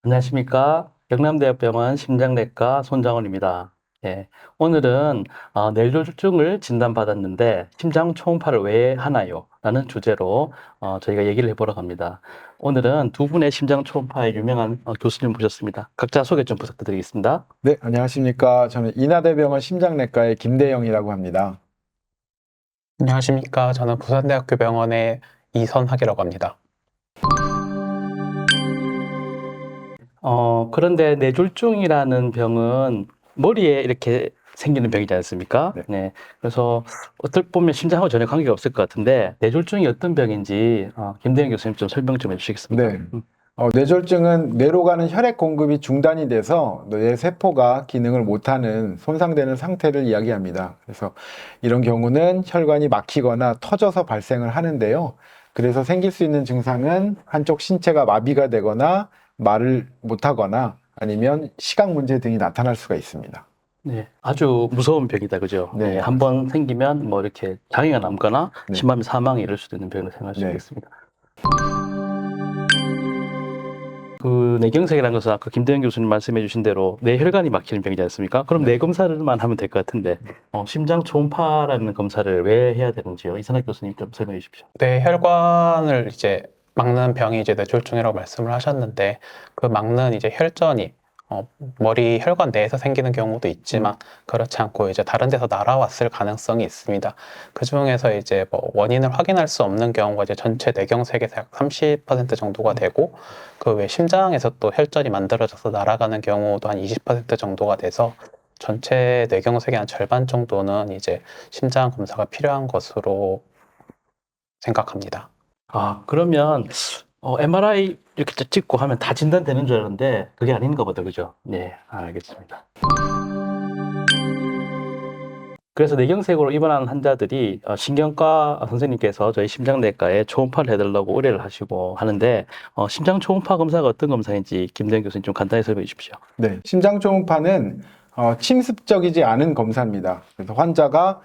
안녕하십니까. 경남대학병원 심장내과 손장원입니다. 예, 오늘은 뇌졸중을 진단받았는데 심장 초음파를 왜 하나요? 라는 주제로 저희가 얘기를 해보러 갑니다. 오늘은 두 분의 심장 초음파에 유명한 교수님 모셨습니다. 각자 소개 좀 부탁드리겠습니다. 네, 안녕하십니까. 저는 인하대병원 심장내과의 김대영이라고 합니다. 안녕하십니까. 저는 부산대학교 병원의 이선학이라고 합니다. 그런데 뇌졸중이라는 병은 머리에 이렇게 생기는 병이지 않습니까? 네. 네. 그래서 어떻게 보면 심장하고 전혀 관계가 없을 것 같은데 뇌졸중이 어떤 병인지 김대영 교수님 좀 설명 좀 해주시겠습니까? 네. 뇌졸중은 뇌로 가는 혈액 공급이 중단이 돼서 뇌 세포가 기능을 못하는 손상되는 상태를 이야기합니다. 그래서 이런 경우는 혈관이 막히거나 터져서 발생을 하는데요. 그래서 생길 수 있는 증상은 한쪽 신체가 마비가 되거나 말을 못하거나 아니면 시각 문제 등이 나타날 수가 있습니다. 네. 아주 무서운 병이다, 그죠? 네. 네. 한번 생기면 뭐 이렇게 장애가 남거나 네. 심하면 사망에 이를 수도 있는 병으로 생각할 수 네. 있겠습니다. 그 뇌경색이라는 것은 아까 김대영 교수님 말씀해 주신 대로 뇌혈관이 막히는 병이지 않습니까? 그럼 뇌 검사를만 하면 될 것 같은데 심장 초음파라는 검사를 왜 해야 되는지요? 이선학 교수님 좀 설명해 주십시오. 뇌혈관을 이제 막는 병이 이제 뇌졸중이라고 말씀을 하셨는데, 그 막는 이제 혈전이 머리 혈관 내에서 생기는 경우도 있지만 그렇지 않고 이제 다른 데서 날아왔을 가능성이 있습니다. 그 중에서 이제 뭐 원인을 확인할 수 없는 경우가 이제 전체 뇌경색에서 약 30% 정도가 되고, 그 외 심장에서 또 혈전이 만들어져서 날아가는 경우도 한 20% 정도가 돼서 전체 뇌경색의 한 절반 정도는 이제 심장 검사가 필요한 것으로 생각합니다. 그러면 MRI 이렇게 찍고 하면 다 진단되는 줄 알았는데 그게 아닌가 보다, 그죠? 네, 알겠습니다. 그래서 뇌경색으로 입원한 환자들이 신경과 선생님께서 저희 심장내과에 초음파를 해달라고 의뢰를 하시고 하는데 심장 초음파 검사가 어떤 검사인지 김대영 교수님 좀 간단히 설명해 주십시오. 네, 심장 초음파는 침습적이지 않은 검사입니다. 그래서 환자가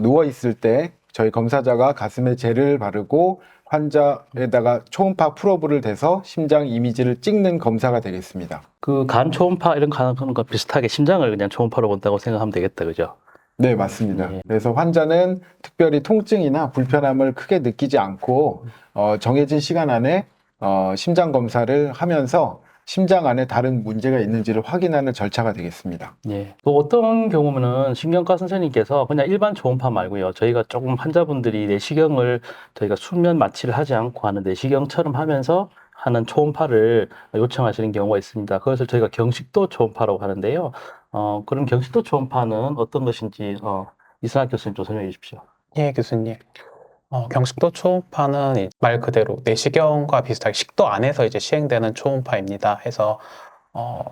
누워 있을 때 저희 검사자가 가슴에 젤을 바르고 환자에다가 초음파 프로브를 대서 심장 이미지를 찍는 검사가 되겠습니다. 그 간 초음파 이런 거 하는 거 비슷하게 심장을 그냥 초음파로 본다고 생각하면 되겠다, 그죠? 네, 맞습니다. 네. 그래서 환자는 특별히 통증이나 불편함을 크게 느끼지 않고 정해진 시간 안에 심장 검사를 하면서 심장 안에 다른 문제가 있는지를 확인하는 절차가 되겠습니다. 예. 또 어떤 경우면은 신경과 선생님께서 그냥 일반 초음파 말고요. 저희가 조금 환자분들이 내시경을 저희가 수면 마취를 하지 않고 하는 내시경처럼 하면서 하는 초음파를 요청하시는 경우가 있습니다. 그것을 저희가 경식도 초음파라고 하는데요. 그럼 경식도 초음파는 어떤 것인지 이승학 교수님 좀 설명해 주십시오. 예, 교수님. 경식도 초음파는 말 그대로 내시경과 비슷하게 식도 안에서 이제 시행되는 초음파입니다. 해서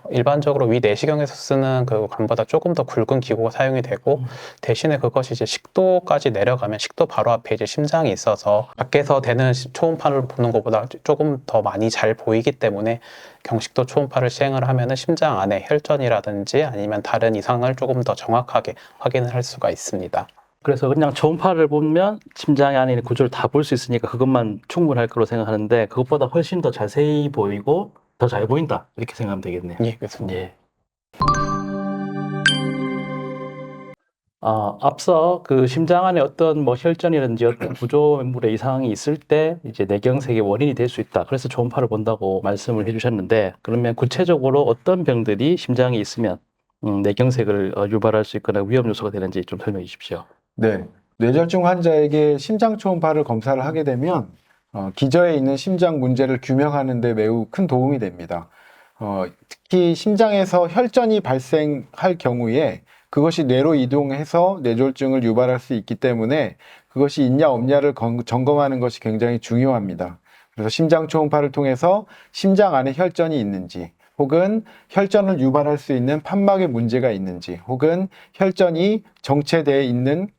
일반적으로 위 내시경에서 쓰는 그 관보다 조금 더 굵은 기구가 사용이 되고, 대신에 그것이 이제 식도까지 내려가면 식도 바로 앞에 이제 심장이 있어서 밖에서 되는 초음파를 보는 것보다 조금 더 많이 잘 보이기 때문에 경식도 초음파를 시행을 하면은 심장 안에 혈전이라든지 아니면 다른 이상을 조금 더 정확하게 확인을 할 수가 있습니다. 그래서 그냥 초음파를 보면 심장 안에 있는 구조를 다 볼 수 있으니까 그것만 충분할 거로 생각하는데 그것보다 훨씬 더 자세히 보이고 더 잘 보인다 이렇게 생각하면 되겠네요. 예, 교수님. 예. 앞서 그 심장 안에 어떤 뭐 혈전이라든지 어떤 구조물의 이상이 있을 때 이제 뇌경색의 원인이 될 수 있다. 그래서 초음파를 본다고 말씀을 해주셨는데 그러면 구체적으로 어떤 병들이 심장에 있으면 뇌경색을 유발할 수 있거나 위험 요소가 되는지 좀 설명해 주십시오. 네, 뇌졸중 환자에게 심장 초음파를 검사를 하게 되면 기저에 있는 심장 문제를 규명하는 데 매우 큰 도움이 됩니다. 특히 심장에서 혈전이 발생할 경우에 그것이 뇌로 이동해서 뇌졸중을 유발할 수 있기 때문에 그것이 있냐 없냐를 점검하는 것이 굉장히 중요합니다. 그래서 심장 초음파를 통해서 심장 안에 혈전이 있는지, 혹은 혈전을 유발할 수 있는 판막에 문제가 있는지, 혹은 혈전이 정체되어 있는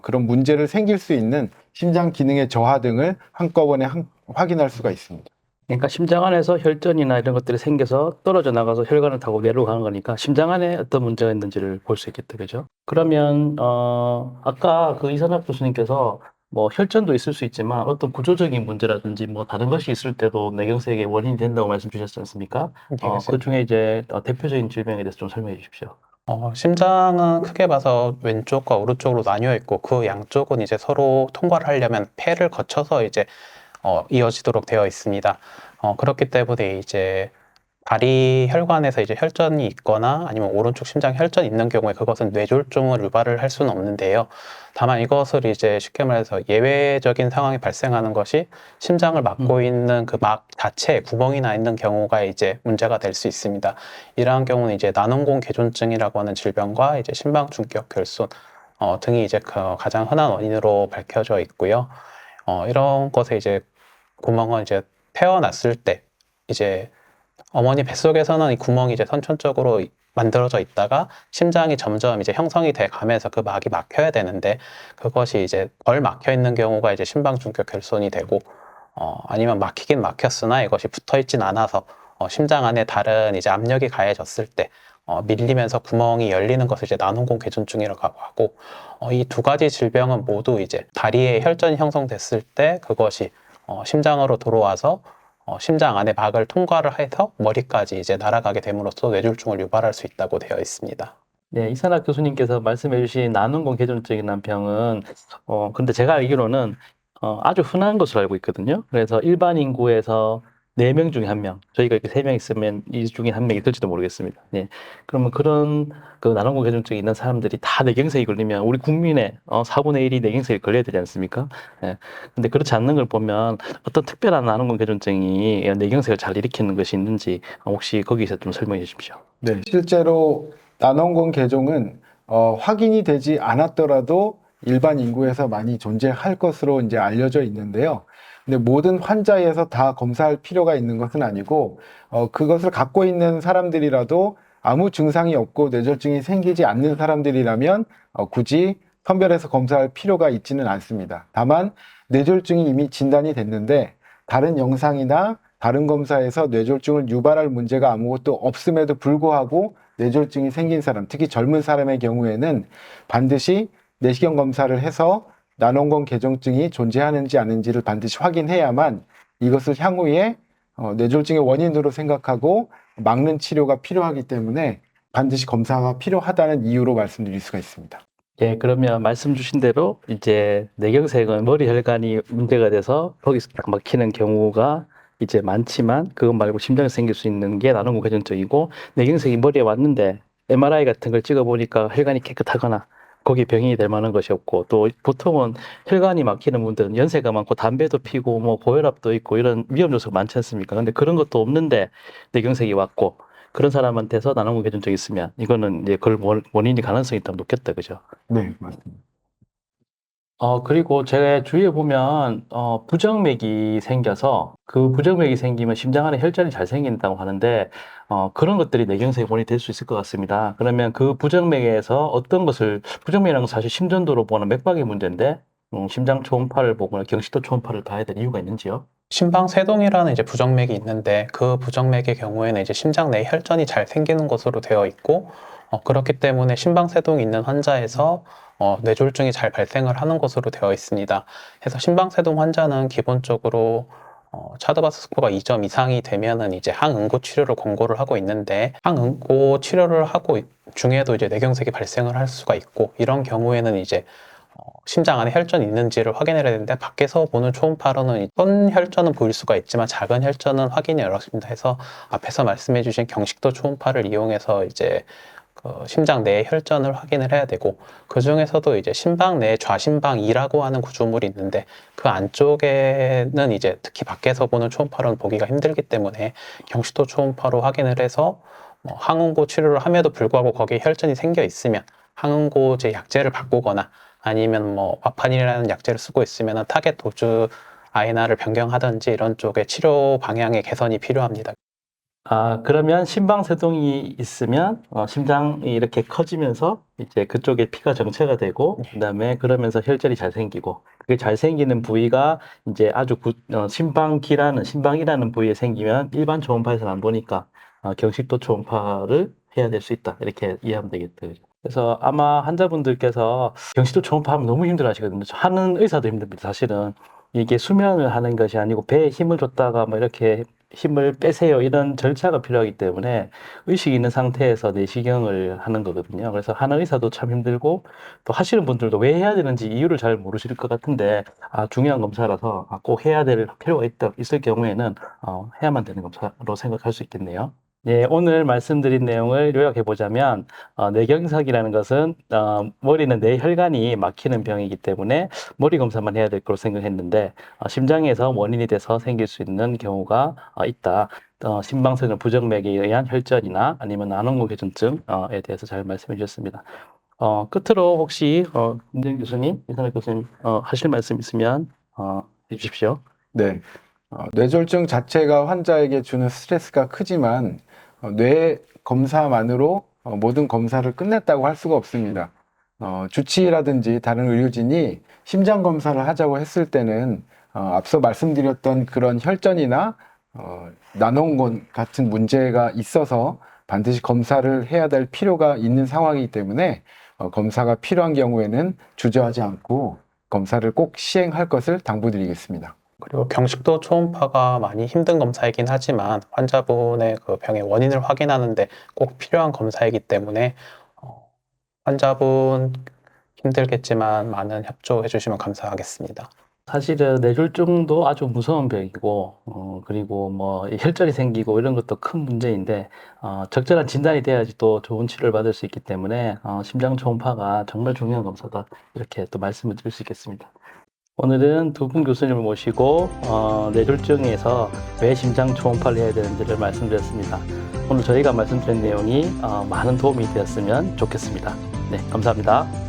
그런 문제를 생길 수 있는 심장 기능의 저하 등을 한꺼번에 확인할 수가 있습니다. 그러니까 심장 안에서 혈전이나 이런 것들이 생겨서 떨어져 나가서 혈관을 타고 뇌로 가는 거니까 심장 안에 어떤 문제가 있는지를 볼 수 있겠다, 그죠? 그러면 아까 그 이선학 교수님께서 뭐 혈전도 있을 수 있지만 어떤 구조적인 문제라든지 뭐 다른 것이 있을 때도 뇌경색의 원인이 된다고 말씀 주셨지 않습니까? 그 중에 이제 대표적인 질병에 대해서 좀 설명해 주십시오. 심장은 크게 봐서 왼쪽과 오른쪽으로 나뉘어 있고 그 양쪽은 이제 서로 통과를 하려면 폐를 거쳐서 이제 이어지도록 되어 있습니다. 그렇기 때문에 이제 다리 혈관에서 이제 혈전이 있거나 아니면 오른쪽 심장 혈전이 있는 경우에 그것은 뇌졸중을 유발을 할 수는 없는데요. 다만 이것을 이제 쉽게 말해서 예외적인 상황이 발생하는 것이 심장을 막고 있는 그 막 자체에 구멍이 나 있는 경우가 이제 문제가 될 수 있습니다. 이러한 경우는 이제 난원공 개존증이라고 하는 질병과 이제 심방 중격 결손 등이 이제 그 가장 흔한 원인으로 밝혀져 있고요. 이런 것에 이제 구멍은 이제 태어났을 때 이제 어머니 뱃속에서는 이 구멍이 이제 선천적으로 만들어져 있다가 심장이 점점 이제 형성이 돼 가면서 그 막이 막혀야 되는데 그것이 이제 덜 막혀 있는 경우가 이제 심방 중격 결손이 되고 아니면 막히긴 막혔으나 이것이 붙어 있진 않아서 심장 안에 다른 이제 압력이 가해졌을 때 밀리면서 구멍이 열리는 것을 이제 난원공 개존증이라고 하고 이 두 가지 질병은 모두 이제 다리에 혈전이 형성됐을 때 그것이 심장으로 들어와서 심장 안에 막을 통과를 해서 머리까지 이제 날아가게 됨으로써 뇌졸중을 유발할 수 있다고 되어 있습니다. 네, 이산학 교수님께서 말씀해 주신 나눈공 개존증이라는 병은 근데 제가 알기로는 아주 흔한 것으로 알고 있거든요. 그래서 일반 인구에서 4명 중에 1명, 저희가 이렇게 3명 있으면 이 중에 1명이 될지도 모르겠습니다. 네. 그러면 그런 그 나눈공 개존증이 있는 사람들이 다 뇌경색이 걸리면 우리 국민의 4분의 1이 뇌경색이 걸려야 되지 않습니까? 네. 근데 그렇지 않는 걸 보면 어떤 특별한 나눈공 개존증이 뇌경색을 잘 일으키는 것이 있는지 혹시 거기서 좀 설명해 주십시오. 네, 실제로 난원공 개종은 확인이 되지 않았더라도 일반 인구에서 많이 존재할 것으로 이제 알려져 있는데요. 근데 모든 환자에서 다 검사할 필요가 있는 것은 아니고 그것을 갖고 있는 사람들이라도 아무 증상이 없고 뇌졸중이 생기지 않는 사람들이라면 굳이 선별해서 검사할 필요가 있지는 않습니다. 다만 뇌졸중이 이미 진단이 됐는데 다른 영상이나 다른 검사에서 뇌졸중을 유발할 문제가 아무것도 없음에도 불구하고 뇌졸중이 생긴 사람, 특히 젊은 사람의 경우에는 반드시 내시경 검사를 해서 난원공 개종증이 존재하는지 아닌지를 반드시 확인해야만 이것을 향후에 뇌졸중의 원인으로 생각하고 막는 치료가 필요하기 때문에 반드시 검사가 필요하다는 이유로 말씀드릴 수가 있습니다. 예, 그러면 말씀 주신 대로 이제 뇌경색은 머리 혈관이 문제가 돼서 거기서 딱 막히는 경우가 이제 많지만 그것 말고 심장에 생길 수 있는 게 나눈공 개존증이고 뇌경색이 머리에 왔는데 MRI 같은 걸 찍어 보니까 혈관이 깨끗하거나 거기에 병이 될 만한 것이 없고 또 보통은 혈관이 막히는 분들은 연세가 많고 담배도 피고 뭐 고혈압도 있고 이런 위험 요소가 많지 않습니까? 근데 그런 것도 없는데 뇌경색이 왔고 그런 사람한테서 나눈공 개존증이 있으면 이거는 이제 그걸 원인이 가능성이 더 높겠다, 그죠? 네, 맞습니다. 그리고 제 주위에 보면, 부정맥이 생겨서 그 부정맥이 생기면 심장 안에 혈전이 잘 생긴다고 하는데, 그런 것들이 뇌경색의 원인이 될 수 있을 것 같습니다. 그러면 그 부정맥에서 부정맥이라는 건 사실 심전도로 보는 맥박의 문제인데, 심장 초음파를 보거나 경식도 초음파를 봐야 될 이유가 있는지요? 심방세동이라는 이제 부정맥이 있는데 그 부정맥의 경우에는 이제 심장 내 혈전이 잘 생기는 것으로 되어 있고 그렇기 때문에 심방세동이 있는 환자에서 뇌졸중이 잘 발생을 하는 것으로 되어 있습니다. 그래서 심방세동 환자는 기본적으로 차드바스 스코어가 2점 이상이 되면은 이제 항응고 치료를 권고를 하고 있는데 항응고 치료를 하고 중에도 이제 뇌경색이 발생을 할 수가 있고 이런 경우에는 이제 심장 안에 혈전이 있는지를 확인해야 되는데 밖에서 보는 초음파로는 큰 혈전은 보일 수가 있지만 작은 혈전은 확인이 어렵습니다. 해서 앞에서 말씀해 주신 경식도 초음파를 이용해서 이제 그 심장 내의 혈전을 확인을 해야 되고 그 중에서도 이제 심방 내 좌심방이라고 하는 구조물이 있는데 그 안쪽에는 이제 특히 밖에서 보는 초음파로는 보기가 힘들기 때문에 경식도 초음파로 확인을 해서 항응고 치료를 함에도 불구하고 거기에 혈전이 생겨 있으면 항응고제 약제를 바꾸거나 아니면 뭐 와파닌이라는 약제를 쓰고 있으면 타겟 도즈 INR을 변경하든지 이런 쪽의 치료 방향의 개선이 필요합니다. 그러면 심방세동이 있으면 심장이 이렇게 커지면서 이제 그쪽에 피가 정체가 되고 그다음에 그러면서 혈전이 잘 생기고 그게 잘 생기는 부위가 이제 아주 심방이라는 부위에 생기면 일반 초음파에서는 안 보니까 경식도 초음파를 해야 될 수 있다. 이렇게 이해하면 되겠다. 그죠? 그래서 아마 환자분들께서 경시도 초음파하면 너무 힘들어 하시거든요. 하는 의사도 힘듭니다. 사실은 이게 수면을 하는 것이 아니고 배에 힘을 줬다가 뭐 이렇게 힘을 빼세요. 이런 절차가 필요하기 때문에 의식이 있는 상태에서 내시경을 하는 거거든요. 그래서 하는 의사도 참 힘들고 또 하시는 분들도 왜 해야 되는지 이유를 잘 모르실 것 같은데 중요한 검사라서 꼭 해야 될 필요가 있을 경우에는 해야만 되는 검사로 생각할 수 있겠네요. 예, 오늘 말씀드린 내용을 요약해 보자면 뇌경색이라는 것은 머리는 뇌혈관이 막히는 병이기 때문에 머리 검사만 해야 될 거로 생각했는데 심장에서 원인이 돼서 생길 수 있는 경우가 있다. 심방세는 부정맥에 의한 혈전이나 아니면 난원고교전증에 대해서 잘 말씀해 주셨습니다. 끝으로 혹시 김재현 교수님, 이선혁 교수님 하실 말씀 있으면 해주십시오. 네. 뇌졸중 자체가 환자에게 주는 스트레스가 크지만 뇌 검사만으로 모든 검사를 끝냈다고 할 수가 없습니다. 주치의라든지 다른 의료진이 심장 검사를 하자고 했을 때는 앞서 말씀드렸던 그런 혈전이나 난원곤 같은 문제가 있어서 반드시 검사를 해야 될 필요가 있는 상황이기 때문에 검사가 필요한 경우에는 주저하지 않고 검사를 꼭 시행할 것을 당부드리겠습니다. 그리고 경식도 초음파가 많이 힘든 검사이긴 하지만 환자분의 그 병의 원인을 확인하는데 꼭 필요한 검사이기 때문에 환자분 힘들겠지만 많은 협조해 주시면 감사하겠습니다. 사실은 뇌졸중도 아주 무서운 병이고, 그리고 뭐 혈전이 생기고 이런 것도 큰 문제인데, 적절한 진단이 돼야지 또 좋은 치료를 받을 수 있기 때문에, 심장 초음파가 정말 중요한 검사다. 이렇게 또 말씀을 드릴 수 있겠습니다. 오늘은 두 분 교수님을 모시고, 뇌졸중에서 왜 심장 초음파를 해야 되는지를 말씀드렸습니다. 오늘 저희가 말씀드린 내용이 많은 도움이 되었으면 좋겠습니다. 네, 감사합니다.